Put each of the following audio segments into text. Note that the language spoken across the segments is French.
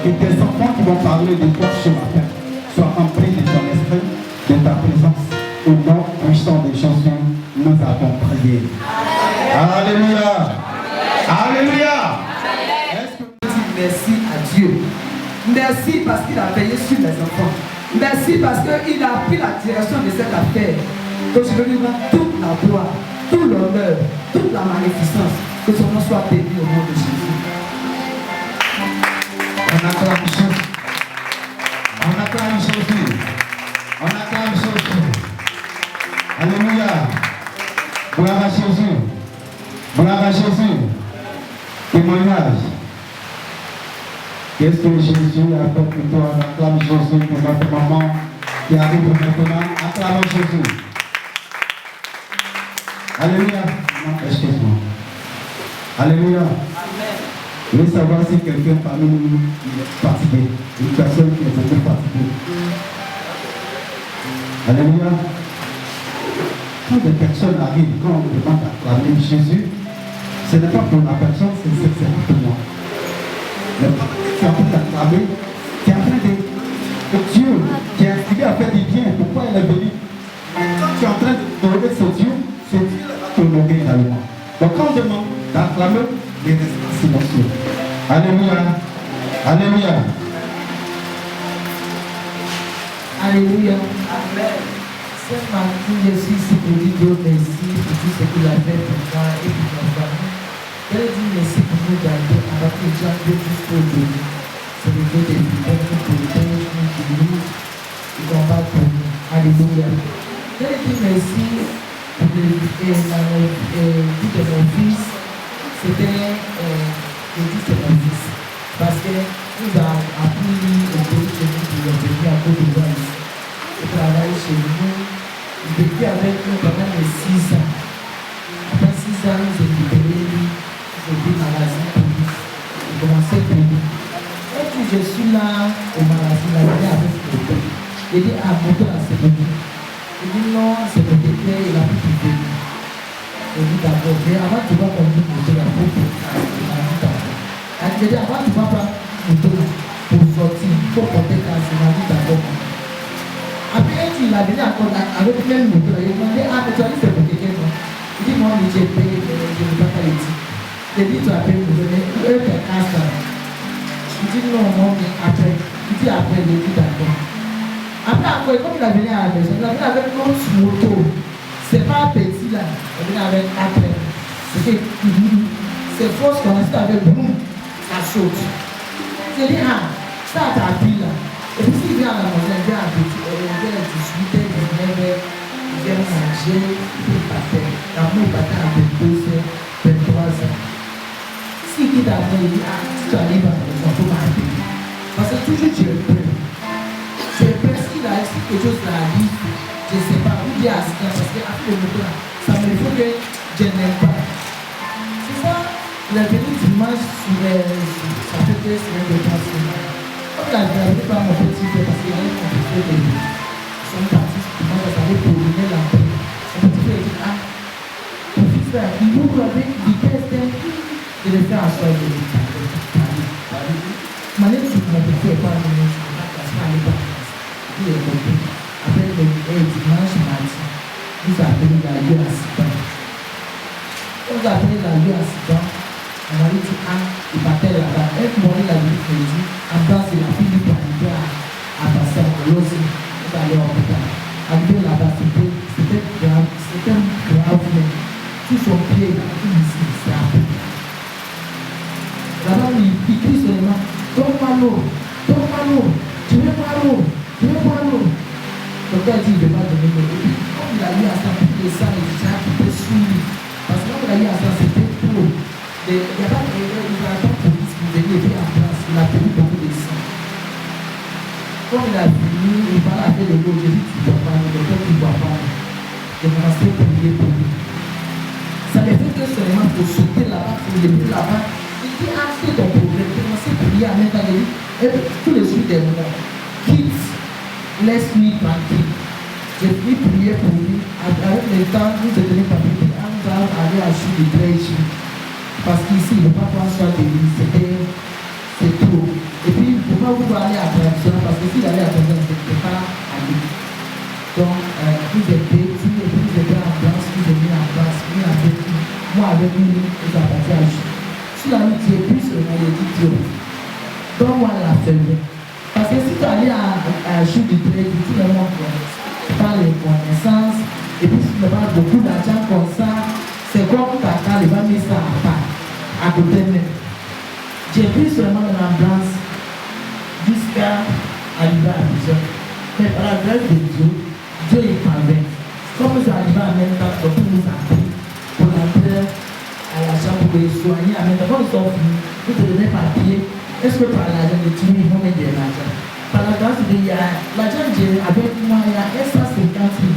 que tes enfants qui vont parler de toi ce matin soient remplis de ton esprit, de ta présence. Au nom puissant des chansons, nous avons prié. Alléluia. Alléluia. Est-ce que vous dites merci à Dieu? Merci parce qu'il a veillé sur les enfants. Merci parce qu'il a pris la direction de cette affaire. Que je veux lui rendre toute la gloire, tout l'honneur, toute la magnificence. Que son nom soit béni au nom de Jésus. On acclame Jésus. On acclame Jésus. On acclame Jésus. Alléluia. Gloire à Jésus. Gloire à Jésus. Témoignage. Qu'est-ce que Jésus a fait pour toi? On acclame Jésus pour notre maman qui arrive maintenant. Acclame Jésus. Alléluia. Non, excuse-moi. Alléluia. Amen. Je veux savoir si quelqu'un parmi nous est fatigué. Une personne qui est un peu fatiguée. Alléluia. Quand des personnes arrivent, quand on me demande d'acclamer Jésus, ce n'est pas pour la personne, c'est pour moi. Mais quand tu es en train d'acclamer, tu es en train de Dieu qui est inscrit à faire du bien. Pourquoi il est venu? Quand tu es en train d'honorer ce Dieu va t'honorer également. Donc quand on demande d'acclamer, les restes silencieux. Alléluia. Alléluia. Alléluia. Amen. Ce matin, je suis ici pour dire Dieu merci pour tout ce qu'il a fait pour moi et pour ma famille. Je lui dis merci pour nous garder alors que Dieu a fait jusqu'aujourd'hui. C'est le Dieu des fidèles qui protège, qui guérit, qui combat pour nous. Alléluia. Je lui dis merci pour la vie de mon fils. C'était le fils de mon fils. Parce que nous avons appris au pays chez nous pour venir à Côte d'Ivoire ici. Il travaille chez nous. Il vécut avec nous pendant les 6 ans. Après 6 ans, ils ont libéré lui. Ils ont dit magasin pour lui. Ils commençaient pour lui. Et puis je suis là au magasin, là, il est avec le père. Il dit, ah, moto là, c'est pour lui. Il dit, non, c'est le décret, il a pu quitter lui. Il dit, d'accord, mais avant, tu vas conduire moto là, pour il m'a dit, d'accord. Il dit, avant, tu vas prendre moto là, pour sortir, il faut porter casse, il m'a dit, d'accord. Après, il a venu encore avec le même moto. Il m'a dit, ah, mais tu as dit c'est pour quelqu'un, non? Il dit, moi, j'ai payé, je ne vais pas les dire. Il dit, tu as payé pour donner, eux, tu as casse là. Il dit, non, non, mais après. Il dit, après, il dit, d'accord. Après, encore, comme il a venu à la maison, il a venu avec notre moto. C'est pas petit là, il venu avec 4 heures. C'est fausse qu'on a dit avec boum, ça saute. Il dit, ah, ça t'a pris là. Et puis s'il vient à la maison, il vient à 18h, 19h, il vient manger, il peut passer. L'amour il partait à 22h, 23h. S'il quitte après, il dit, ah, si tu arrives à la maison, il faut m'arrêter. Parce que toujours Dieu est prêt. Dieu est prêt, s'il a écrit quelque chose dans la vie, je ne sais pas, où il y a accident, parce qu'après le moto là, ça me faut que je n'aime pas. C'est ça, il est venu dimanche ça fait 2 semaines de temps. Comme la vie par mon petit frère, parce qu'il allait compliquer des vies. Ils sont partis, moi je savais pour donner la paix. Mon petit frère dit, ah, mon fils là, il ouvre avec vitesse, je le fais asseoir, je le fais. Malgré que mon petit frère pas venu, je ne vais pas aller par place. Il est monté. Après le dimanche mardi, nous avons appelé la lieu accident. Quand nous avons appelé la lieu accident, on m'a dit, ah, il partait là-bas. Et puis, il a dit, Abbas, il a fini pour arriver à passer à Colosse, il va aller au hôpital. Arrivé là-bas, c'était grave, tout son pied, tout ici, c'est un peu. Là-bas, il crie seulement, donne-moi l'eau, je veux pas l'eau. Donc, il a dit, il ne veut pas donner l'eau. Et puis, comme il a eu à ça, il a déjà quitté sous lui. Parce que quand il a eu à ça, c'était pour. Il n'y a pas de police qui venait et puis en place, il a perdu beaucoup de sang. Comme il a fini, il parle avec le gars, j'ai dit, tu ne dois pas, le docteur, tu ne dois pas. J'ai commencé à prier pour lui. Ça ne fait que seulement pour sauter là-bas, pour lever là-bas. Il dit, ah, c'est ton problème. J'ai commencé à prier à mettre à lui. Et tout le suite des moments, quitte, laisse-lui tranquille. J'ai pris prier pour lui. Avec le temps, nous sommes venus par lui. Nous allons aller à Chou de Grèche. Parce qu'ici, le papa soit béni, c'est trop. Et puis, il ne faut pas vouloir aller à traduction, parce que s'il allait à traduction, c'est pas aller. Donc, vous êtes petits, et puis vous êtes en place, vous êtes mis en place, mis avec nous. Moi, avec nous, vous appartient à Dieu. Si la route est plus, on a dit Dieu. Donc, moi, la faible. Parce que si tu allais à jour du crédit, tu ne montres pas les connaissances, et puis si tu n'as pas beaucoup d'argent comme ça, c'est comme Tata, il va mettre ça à part, à côté même. J'ai pris seulement de l'ambiance jusqu'à arriver à Abidjan. Mais par la grâce de Dieu, Dieu est parvenu. Comme nous arrivons à même temps, donc nous a pris pour entrer à l'argent pour les soigner. À même temps, quand nous sommes venus, nous te donnons papier. Est-ce que par l'argent de Dieu, ils vont mettre de l'argent? Par la grâce de Dieu, l'argent avec moi, il y a 150 000.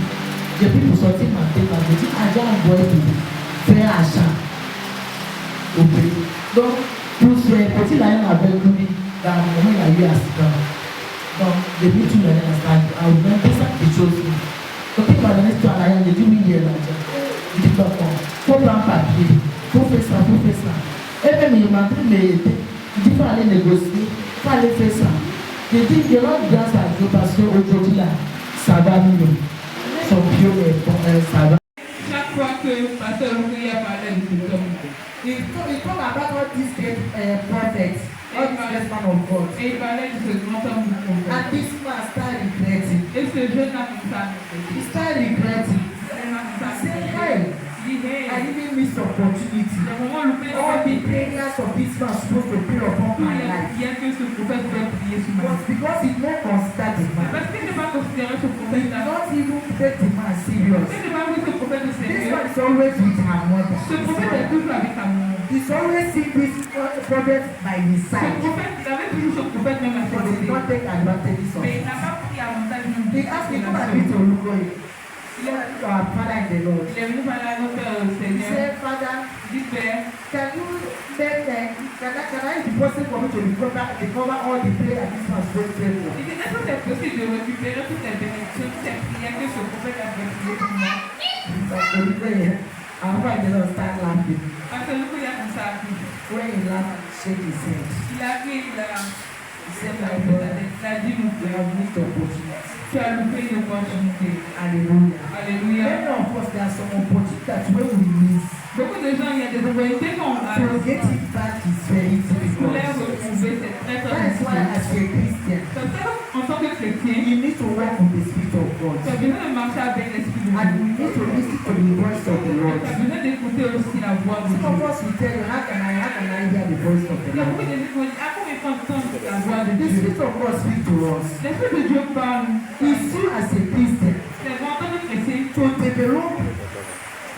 J'ai pris pour sortir ma tête parce que j'ai dit, argent envoyé pour faire achat au pays. Donc, pour ce petit lion avec lui, dans le moment, il a eu accident. Donc, depuis tout le monde a ouvert ça quelque chose. Donc, il m'a donné ce lion, j'ai dit, oui, il y a l'argent. Il dit, d'accord, il faut prendre papier, il faut faire ça, il faut faire ça. Et même, il m'a dit, mais il dit, il faut aller négocier, il faut aller faire ça. J'ai dit, je rends grâce à Dieu parce qu'aujourd'hui, là, ça va mieux. Son pied est bon, ça va. Chaque fois que Pasteur Louis a parlé de cet homme, il talk about all these great prophets, all these great man of God. et il parlait de ce grand homme du And prophète. this man start regretting. Et ce jeune homme comme ça, He start regretting. Say, hey, il dit, I hey, didn't miss opportunity. le moment où le père All a the dit, prayers of this man supposed to pray upon il my y life. a que ce prophète doit prier sur ma But vie. because he not consider the man, Parce qu'il n'est pas considéré ce he prophète-là. not even take the man serious. Il n'est pas vu ce prophète de This sérieux. man is always with her mother. Ce prophète est toujours avec sa maman. He's always seen this prophet by his Ce side. prophète, il avait toujours ce prophète même à ses But he côtés. did not take advantage of Mais it. il n'a pas pris avantage même He de asked me, la come and nation. meet Olukoye. Our father in the Lord. Il est venu parler à notre Père He Seigneur. said, Father, Il dit, Père, can you make can I be possible for me to recover all the prayer this man spoke to me? il dit, est-ce que c'est possible de récupérer toutes les bénédictions, toutes les prières que ce prophète a priées pour moi? Our father in the Lord start laughing. Parce que le coup, il a comme ça. When he laughed, shake his head. Il a pris, il a He said, my brother, il a dit, mon we frère, have missed opportunity. tu as loupé une opportunité. Hallelujah. Alléluia. Many of us, there are some opportunities that when we miss, Beaucoup de gens, il y a des opportunités qu'on a. to get it back is very Pour les difficult. retrouver, c'est très très That is why, difficile. as a Christian, Parce que, en tant que chrétien, you need to walk with the Spirit of God. tu as besoin de marcher avec l'Esprit de And Dieu. we need to listen to the voice of the Lord. Tu as besoin d'écouter aussi la voix de Some of Dieu. us will tell you, how can I hear the voice of the Il y a Lord? beaucoup de gens qui vont dire, ah, comment ils font entendre la voix de The Dieu? Spirit of God speaks to us. L'Esprit de Dieu parle. It's you as a Christian C'est bon, en tant que chrétien, to develop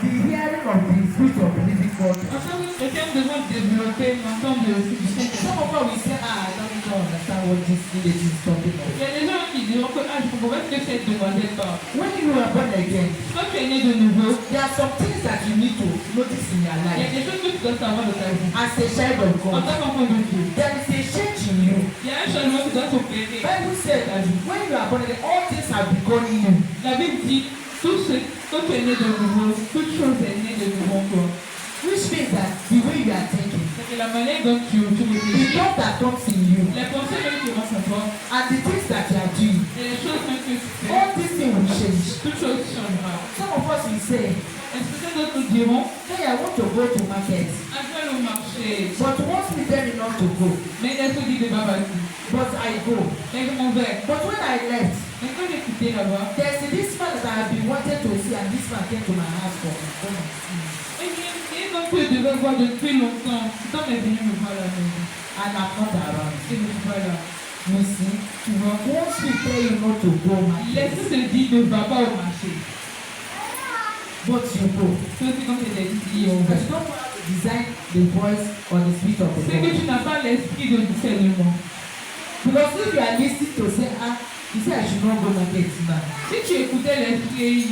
the hearing of the Spirit of the living God. en tant que chrétien, nous devons développer l'entente de l'Esprit du Saint-Esprit. Some of us will say, I don't understand what this village is talking Il about. y a des gens qui diront que ah, je comprends pas ce que cette demoiselle parle. When you are born again, Quand tu es né de nouveau, there are some things that you need to notice in your il y a life. des choses que tu dois savoir de ta vie. As a child of En God, tant qu'enfant de Dieu, there is a change in you. il y a un changement qui doit s'opérer. Bible says that when you are born again, all things have become new. La Bible dit, tout ce que tu es né de nouveau, toute chose est née de nouveau en toi. Which means that the way you are thinking, C'est que la manière dont tu the réfléchis, thought that comes in you, les pensées même qui rentrent en toi, and the things that you are doing, et les choses même que tu fais, all these things will change. toute chose changera. Some of us will say, Est-ce que d'autres nous diront, hey, I want to go to market, après le marché, but once we tell you not to go, mais l'esprit dit de pas vas-y. but I go. Mais je m'en vais. But when I left, Mais quand j'ai quitté là-bas, there's this man that I have been wanting to see, and this man came to my house for come and see me. et donc tu devais voir depuis longtemps, cet homme est venu me voir à la maison. And I'm not around. Et je suis pas là. You see, Tu vois, once we tell you not to go market, l'esprit te dit ne va pas au marché. but you go. C'est aussi quand tu es dit on But va. you don't know how to design the voice or the spirit of the C'est que Lord. tu n'as pas l'esprit de discernement. Because if you are listening to say, you say I should not go market now, Si tu écoutais l'esprit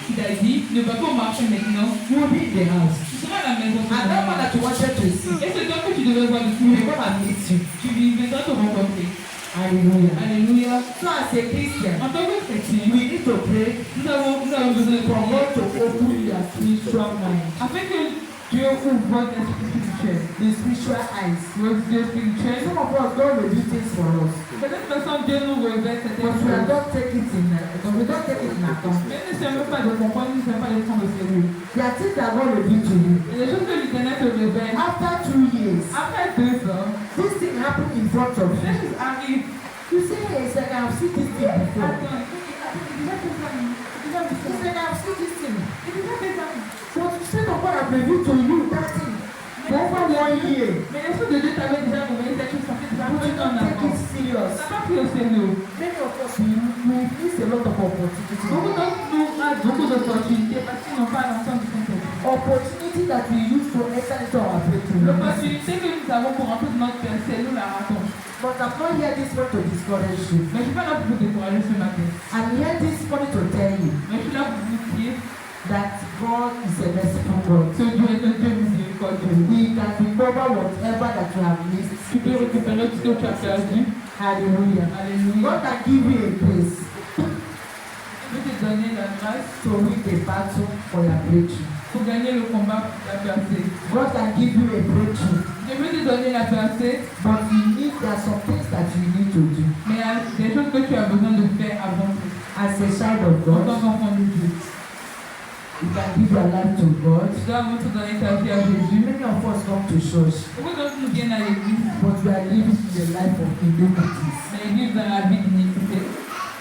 qui t'a dit ne va pas au marché maintenant, you will be in the house. tu seras à la maison. And that man that you wanted to see, Et c'est toi que tu devais voir le he will tout. come and meet you. Tu viendras te rencontrer. Hallelujah. Alléluia. So as a Christian, En tant que chrétien, we need to pray nous avons besoin de for prier God to open your spiritual mind. afin que Dieu ouvre votre esprit spirituel, the spiritual eyes. votre yeux spirituel. Some of us, God will do things for us, Certaines personnes, Dieu nous révèle but certaines we choses. don't take it in account. Mais ne savons pas de comprendre, ne savons pas de prendre au sérieux. There are things that God will do to you. Et les choses que l'Éternel te révèle, After 2 years, après 2 ans, this thing happened in front of les you. choses arrivent. You say, hey, it's like I've seen this thing before. Attends, il a fait ça. Il a fait It's ça. like I've seen this thing. Il a fait ça. But you said of God have revealed to you that thing for over 1 year. Mais les choses de Dieu t'avaient déjà révélé cette chose, ça fait déjà But you 1 an don't take it avant. serious. Ça n'a pas pris au sérieux. Many of us, we miss a lot of opportunities. Beaucoup d'entre nous ont beaucoup d'opportunités parce qu'ils n'ont pas l'ensemble du contexte. Opportunity that we use to enter into our breakthrough. L'opportunité que nous avons pour rentrer dans notre percée, nous la ratons. But I'm not here this morning to discourage you. Mais je ne suis pas là pour vous décourager ce matin. I'm here this morning to tell you Mais je suis là pour vous dire that God is a merciful God. que Dieu est un Dieu miséricordieux. He can recover whatever that you have missed. Tu peux récupérer tout ce que tu as perdu. Hallelujah. Alléluia. God can give you a grace Je vais te donner la grâce to win the battle for your breakthrough. pour gagner le combat pour la percée. God can give you a breakthrough, Je vais te donner la percée, but there are some things that you need to do mais il y a des choses que tu as besoin de faire avant tout. as a child of En God. tant qu'enfant de Dieu. You can give your life to God. Tu dois avant tout donner ta vie à Jésus. Many of us come to church, Beaucoup d'entre nous viennent à l'église, but we are living in the life of iniquities. mais ils vivent dans la vie d'iniquité.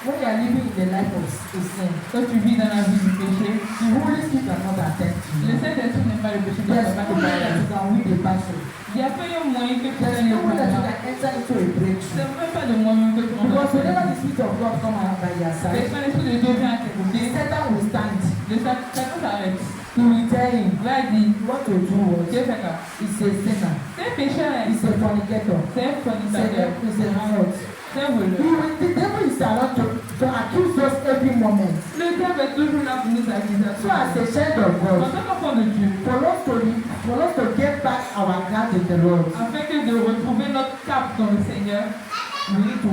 When you are living in the life of sin, Quand tu vis dans la vie du péché, the Holy Spirit cannot attend to le you. Saint-Esprit n'aime pas le péché, donc There's il ne va no pas te way that you parler. can win the battle. Il n'y a pas un moyen que tu There's gagnes le no way that you combat. can enter into a breakthrough. C'est même pas de moyen que tu rentres dans Because whenever la the Spirit of God comes around by your vie. side, L'Esprit de Dieu vient à tes côtés, Satan will stand. le Satan s'arrête. He will tell him, Là, il dit, you want to do what? Dieu fait là. He's a sinner. C'est un pécheur, He's a fornicator. c'est un fornicateur, He's a harlot. c'est un voleur. The devil is around to accuse us every moment. Le diable est toujours là pour nous accuser. So as a child of En God, tant qu'enfant de Dieu, for us to get back our ground in the Lord, afin que de retrouver notre cap dans le Seigneur, we need to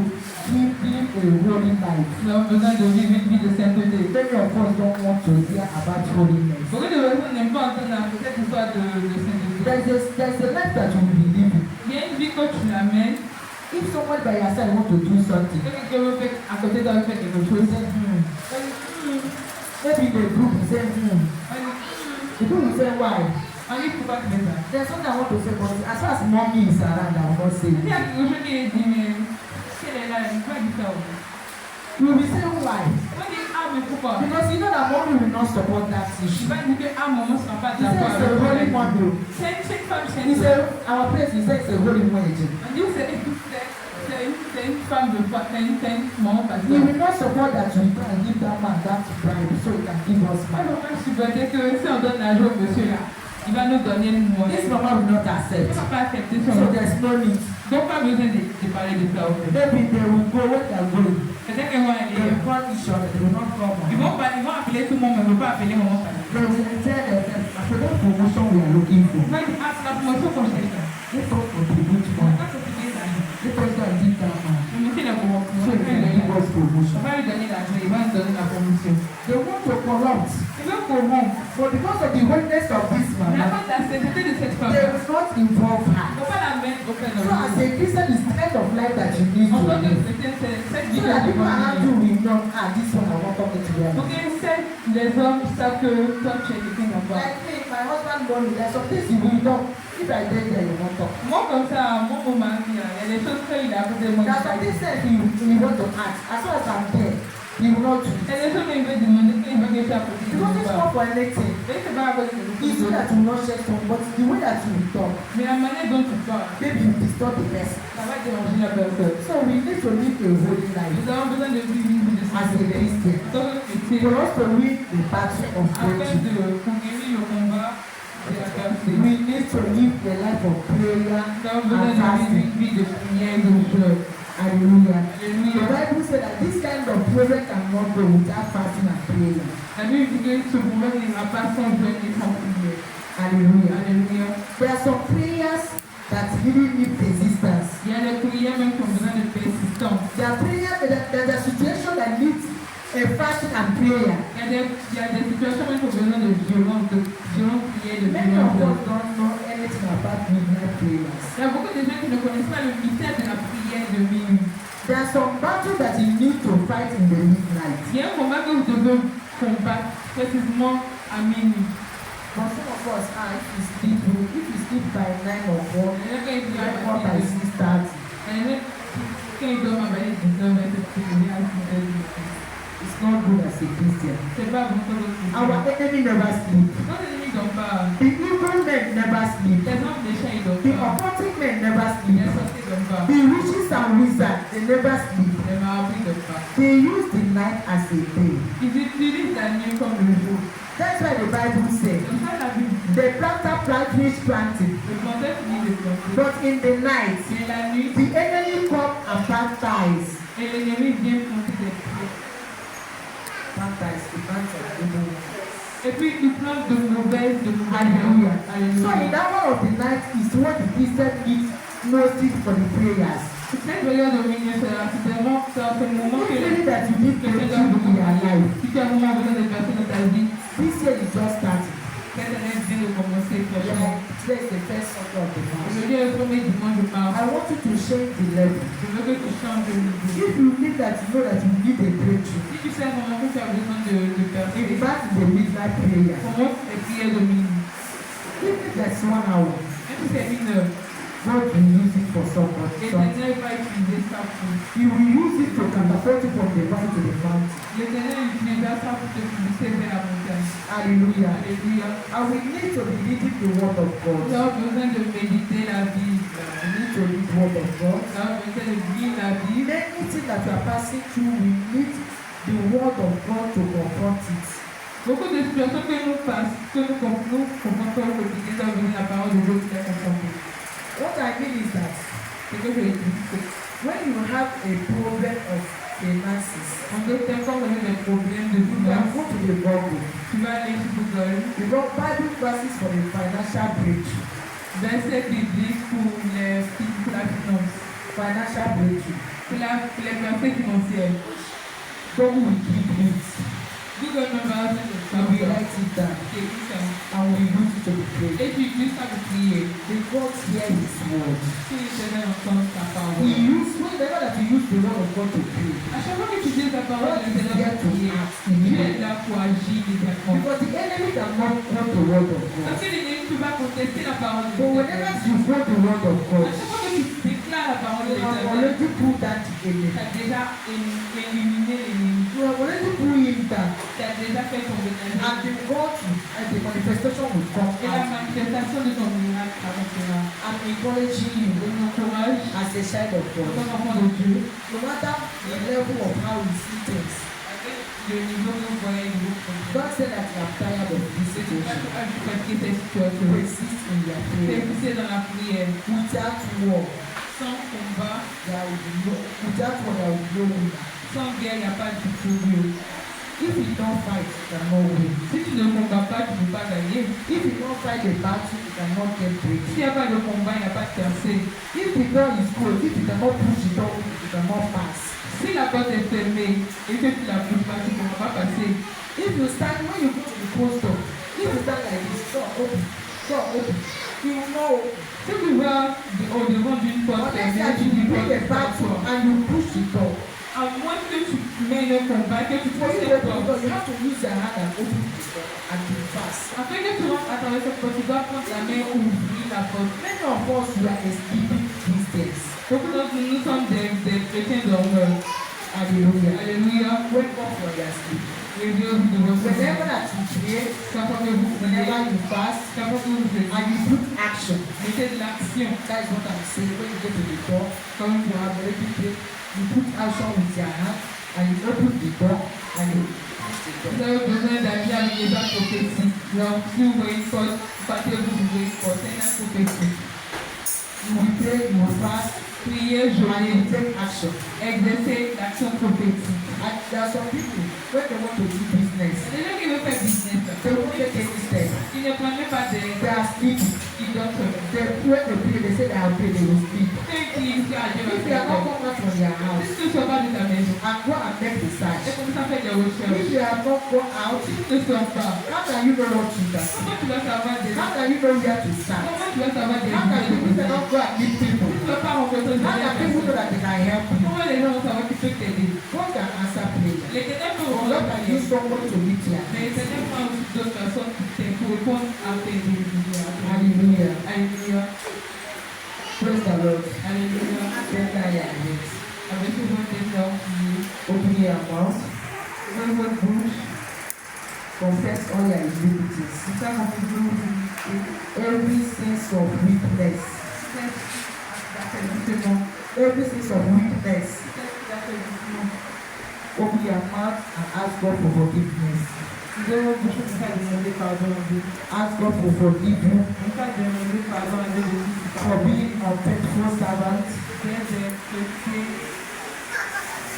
live a holy life. nous avons besoin de vivre une vie de sainteté. Many of us don't want to hear about holiness. Beaucoup de personnes n'aiment pas entendre cette histoire de sainteté. There's a life that you will be living. Il y a une vie que tu l'amènes, If someone by your side want to do something, que quelqu'un veut faire à côté de toi faire quelque chose. maybe the group will say, the group will say, why? On dit pourquoi tu fais ça. There's something I want to say, but as far as mommy is around, I will not say Il y a it. quelque chose qui est dit, mais si elle est là, elle ne peut pas dire ça. You will be saying why? On dit, ah, mais pourquoi? Because you know that mommy will not support that Tu issue. vas dire que, ah, maman ne sera pas He says d'accord it's a avec holy toi. one though. Cette femme He sainte, said, our place, he said it's a holy one agent. on dit que c'est une femme de foi, c'est une maman He pasteur. will not support that we can give that man that bribe so he can give us Moi, money. je peux supporter que si on donne l'argent au monsieur là, il va nous donner une monnaie. This mama will not Il ne accept. va pas accepter son So nom. there's no need. Donc, pas besoin de parler de ça au fait. Maybe they will go where they are going. Peut-être qu'ils vont They aller. will call each other. They will not come. Ils vont appeler tout le monde, mais ils ne vont pas appeler maman pasteur. They will tell themselves, I said, what promotion we are looking for. Il va dire, ah, c'est la promotion qu'on cherche. Let us contribute On money. va contribuer ça. Let us go and give that man. Le monsieur est la So promotion. he can give us On promotion. va lui donner l'argent, il va nous donner la promotion. They want to corrupt. Il veut corrompre. But because of the holiness of this Mais man, avant la sainteté de cette femme, they il will not involve ne her. faut pas la mettre au fait de So as a Christian, it's the kind of life that you need En to tant que live. chrétien, c'est cette So vie that que people around you tu will know, this one I want to get together. Pour que les hommes savent que toi tu es quelqu'un d'abord. Like me, my husband told me, there's some things you will know. If I did there, you won't talk. Moi comme ça, mon mari, il y a des choses qu'il a à côté de moi. There's some things that you want to ask. As far as I'm there, you will not do it. Il y a des choses qu'il veut demander, qu'il veut que tu as côté de Because it's moi. not for anything. Mais c'est pas à cause de It's not that you will not share some, but the way that you will talk, Mais la manière dont tu parles, maybe you disturb the person. ça va déranger la personne. So we need to live a holy life Nous avons besoin de vivre une vie de as a sainteté. Christian. En tant que chrétien, For us to win the battle of afin virtue, de conquérir le combat de la percée. we need to live a life of prayer Nous avons and besoin de vivre fasting. une vie de prière et de jeûne. Hallelujah. The Alléluia. Bible said that this kind of prayer cannot go without fasting and prayer. La Bible dit que ce problème n'ira pas sans jeûne et sans prière. Hallelujah. Alléluia. There are some prayers that really need persistence. Il y a des prières même qui ont besoin de persistance. There are prayers, there's a situation that needs a fasting and prayer. Il y a des situations même qui ont besoin de violence, de seront prières de Many of us minuit. don't know anything about midnight prayers. Il y a beaucoup de gens qui ne connaissent pas le mystère de la prière de minuit. There are some battles that you need to fight in the midnight. Il y a un combat que vous devez combattre précisément à minuit. But some of us are, if you sleep by 9 or 4, Il y en a qui wake disent up by 6:30. quand ils dorment à 19 heures, c'est prier à 6 heures du matin. It's not good as a Christian. C'est pas bon pour notre Our enemy never sleep. Nos ennemis ne dorment pas. The evil men never sleep. Les hommes des chiens, ils dorment The pas. occultic men never Les sleep. sorciers ne dorment pas. The witches and wizards, they never sleep. Les marabouts ne dorment pas. They use the night as a day. Ils utilisent la nuit comme le jour. That's why the Bible says, Comme ça, la Bible dit, the planter plant finish planting, le planteur finit de planter. but in the night, Mais la nuit, the enemy come and plant ties. et l'ennemi vient planter des pierres. Plant ties, the plants of evil. Et puis, il plante de mauvaises Hallelujah. So in Alléluia. that hour of the night is what the Christian needs mostly for the prayers. Cette période de minuit, c'est le moment que If you les feel that you need breakthrough in your life, si tu as vraiment besoin de personnes dans ta vie, this year is just starting. cette année vient de commencer prochainement. Today is the first Sunday of the month. Aujourd'hui est le premier dimanche de mars. I want you to change the level. Je veux que tu changes de niveau. If you need that, you know that you need a breakthrough. Si tu sais vraiment que tu as besoin de percer, Invite the midnight prayer. commence les prières de minuit. Even if that's 1 hour, Même si c'est 1 heure, God will use it for someone. l'Éternel va utiliser ça pour. He will use it to catapult you from the valley to the mountain. L'Éternel utilisera ça pour te pousser vers la montagne. Hallelujah. Alléluia. And we need to be reading the word of Nous God. avons besoin de méditer la Bible. We need to read the word of God. Nous avons besoin de lire la Bible. Anything that you are passing through, we need the word of God to confront it. Beaucoup de situations que nous passons, que nous confrontons au quotidien, doivent venir la parole de Dieu qui est confrontée. What I mean is that Ce que je dis, c'est when you have a problem of finances, en d'autres temps, vous avez des problèmes de you can finances. go to the Bible. Tu vas aller sur Google, You got Bible verses for the financial breakthrough. verset biblique pour la finance, Financial breakthrough. pour les versets financiers. God will give it. Google me va faire le And we travail. write it down. C'est tout ça. And we use it to be prayed. Et tu utilises ça pour prier. Because hear His word. Si l'Éternel entend ta parole. Whenever that you use the word of God to pray. À chaque fois que tu utilises ta parole, l'Éternel va prier. Tu es là pour agir immédiatement. Because the enemy cannot quote the word of God. Parce que l'ennemi, tu vas contester la parole de But whenever l'Éternel. you quote the word of À God, chaque fois que tu déclares la parole de you have l'Éternel, already put that enemy. tu as déjà éliminé l'ennemi. You have already put him down. Tu as déjà fait tomber l'ennemi. And the God and the manifestation will come Et la out. manifestation de ton miracle apparaîtra. I'm encouraging you Je m'encourage as a child of comme God. enfant de Dieu. No matter the level of how you see things, Avec le niveau que vous voyez, le niveau que vous voyez. don't say that you are tired of this C'est pas situation. que tu fatigues cette situation. Persist in your prayer. Persistez dans la prière. Without war, Sans combat, there will be no. Without war, there will be no winner. sans guerre, il n'y a pas de victorieux. If you don't fight, you cannot win. Si tu ne combats pas, tu ne peux pas gagner. If you don't fight the battle, you cannot get S'il breakthrough. n'y a pas de combat, il n'y a pas de percée. If the door is closed, if you cannot push the door, you cannot pass. Si la porte est fermée et que tu la pousses pas, tu ne pourras pas passer. If you stand, when you go to the closed door, if you stand like this, door open, you will know. Si tu vas au-devant d'une porte Unless fermée, that tu you dis bring a pas battle toi. and you push the door. À moins que tu mets le combat, que tu For pousses you cette to open the door, porte. you have to use your hand and open the door and be fast. Après que tu rentres à travers cette porte, tu dois prendre la main ou ouvrir la porte. Many of us we are escaping Christians. Beaucoup d'entre nous sommes des chrétiens dormeurs. Hallelujah. Alléluia. Wake up from your sleep. Et Dieu vous demande Whenever that you pray, chaque fois que vous priez, whenever you fast, chaque fois que vous priez, and you put action. mettez de l'action. That is what I'm saying. When you get to the door, Comme you have already prayed, you put action with your hand and you open the door and you push the vous door. avez besoin d'agir avec des actes prophétiques. Donc, si vous voyez une porte, vous partez, vous ouvrez une porte. C'est un acte prophétique. You will pray, you will fast, Priez, and you jeûnez, will take action. exercez l'action prophétique. And there are some people when they want to do business, Il y a des gens qui veulent faire business. they won't take any step. Ils ne prennent même pas They de... are sleeping. Ils dorment. They when they pray, they say they are praying, they will sleep. Quand église qui a Dieu If you are not come out from your house si tu ne sors pas de ta maison, and go and make research, et commence à faire des if recherches, you have not go out, si tu ne sors pas, how can you know what to do? comment tu vas savoir des How can you know where to start? comment tu vas savoir des How can people say idées? don't go and meet people? Tu ne vas pas rencontrer des How can people know that they can help you? Comment les gens vont savoir qui peut t'aider? God can answer prayer. Les ténèbres So vont God can use someone to meet you. mais les ténèbres vont aussi d'autres personnes qui t'aident pour répondre à tes besoins. Hallelujah. Alléluia. Praise the Lord. Alléluia. Bend down your heads. Avec tout le monde est là. Open your mouth. Ouvre votre bouche. Confess all your iniquities. C'est ça qu'on peut vous Every sense of weakness. Every sense of weakness. Open your mouth and ask God for forgiveness. Ask God for forgiveness for being unfaithful servant.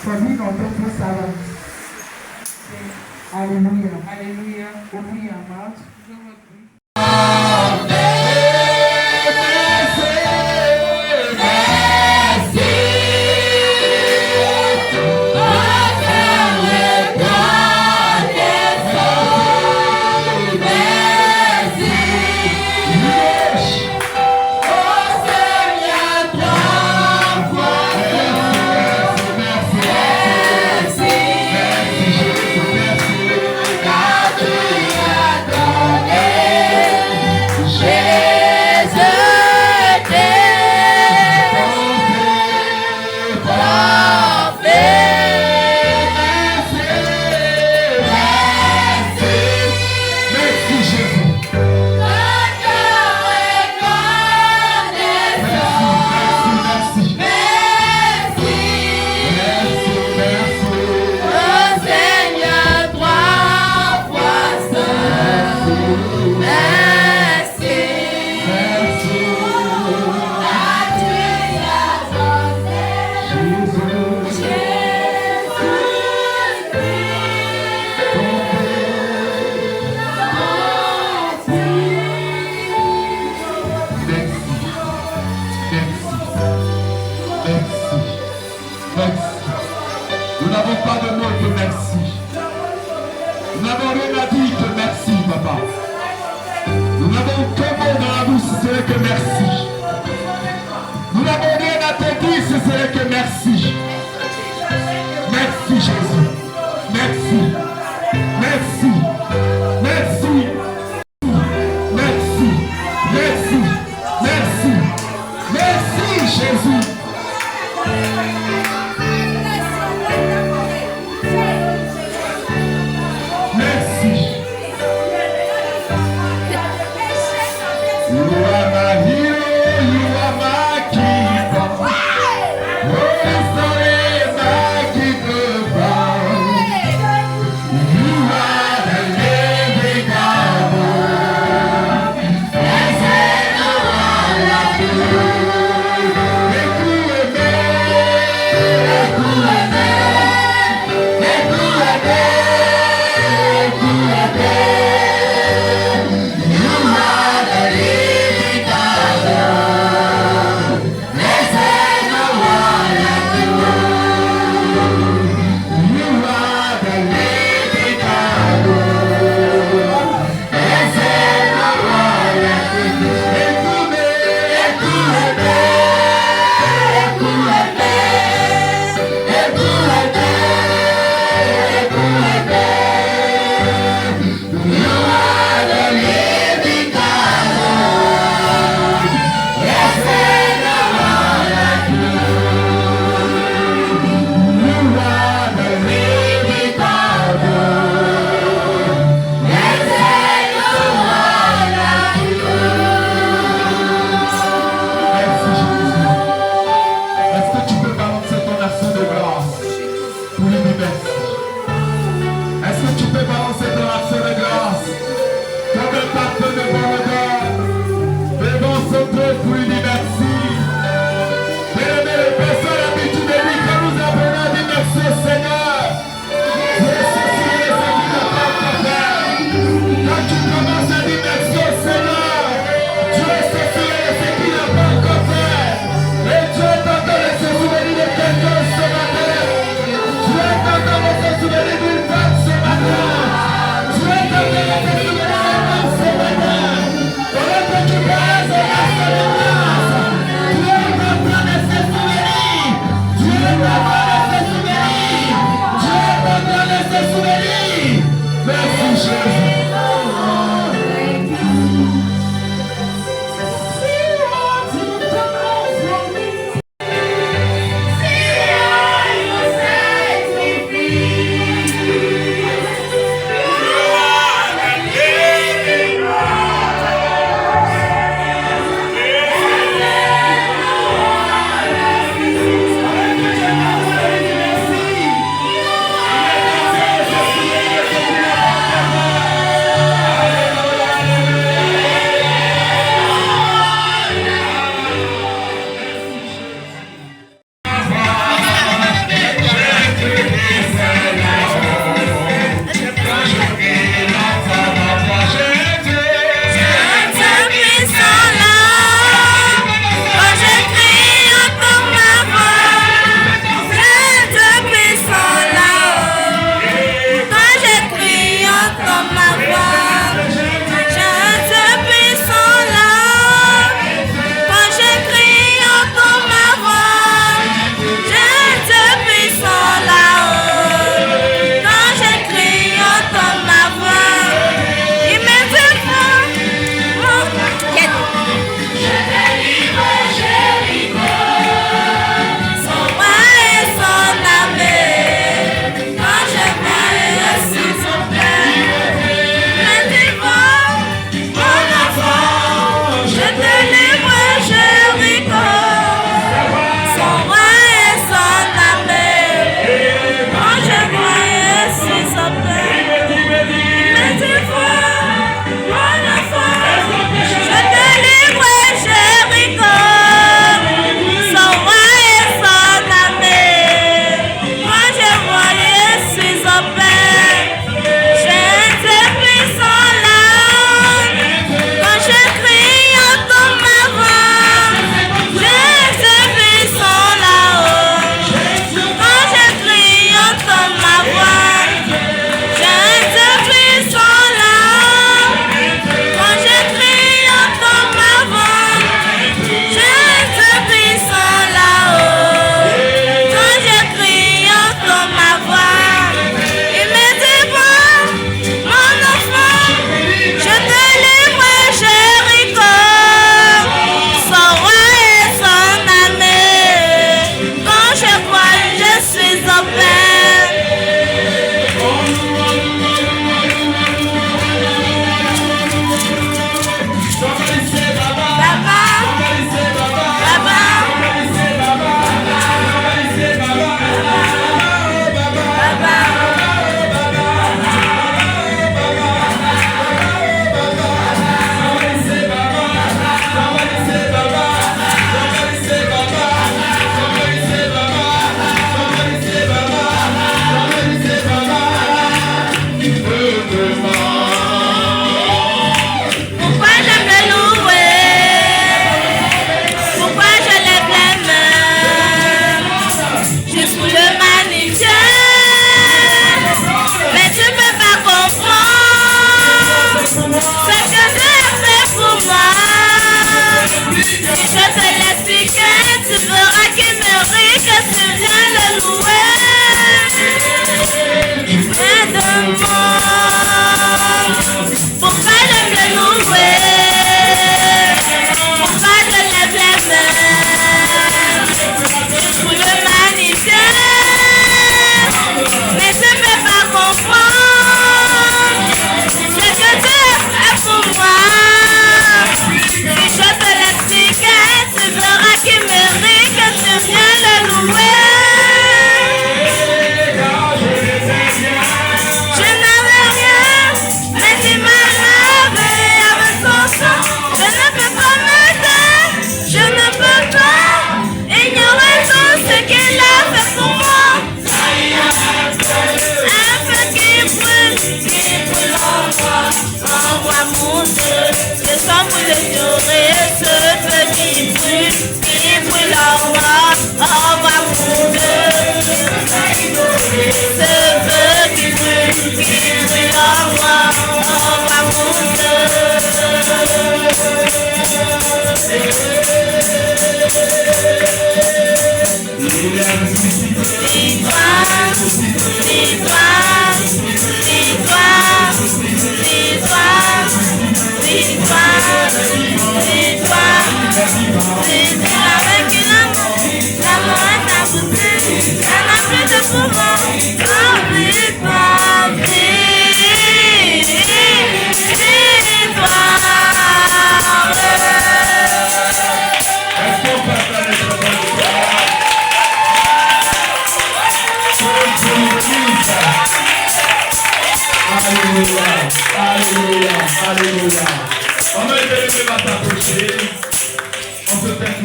For being unfaithful servant. Hallelujah. Alléluia. Open your mouth. You are my hero, you are my keeper. Oh,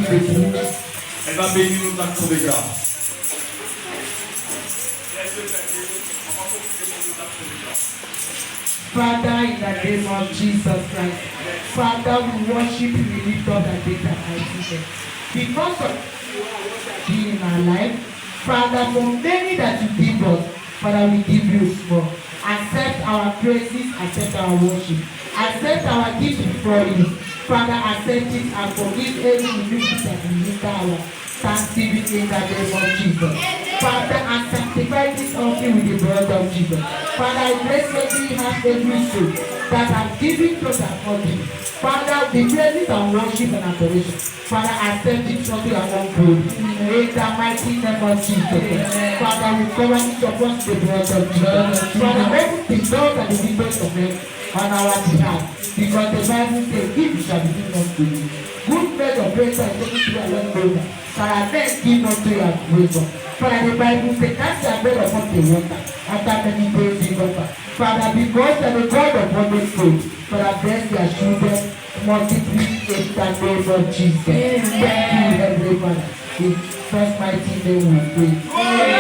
debout. Elle va bénir nos actions de grâce. Father, in the name of Jesus Christ, Father, we worship you, we lift up and take that mighty name. Because of what you in our life, Father, for many that you give us, Father, we give you small. Accept our praises, accept our worship, accept our gifts before you. Father, accept it and forgive any iniquity that we hinder our thanksgiving in the name of Jesus. Father, and sanctify this offering with the blood of Jesus. Father, I bless every hand, every soul that have given to that offering. Father, the praises and worship and adoration. Father, accept it from your own glory. In the mighty name of Jesus. Father, we cover each of us with the blood of Jesus. Father, open the doors and the windows of heaven on our behalf. Because the Bible says, give it shall be given unto you. Good measure of praise and taken to your own glory. Father, then give unto your bosom. Father, the Bible says, cast your bread upon the water. After many days in water. Father, because you are the God of wondrous faith, Father, bless your children, multiply in the name of Jesus. Thank you, Heavenly Father. In Christ's mighty name we pray.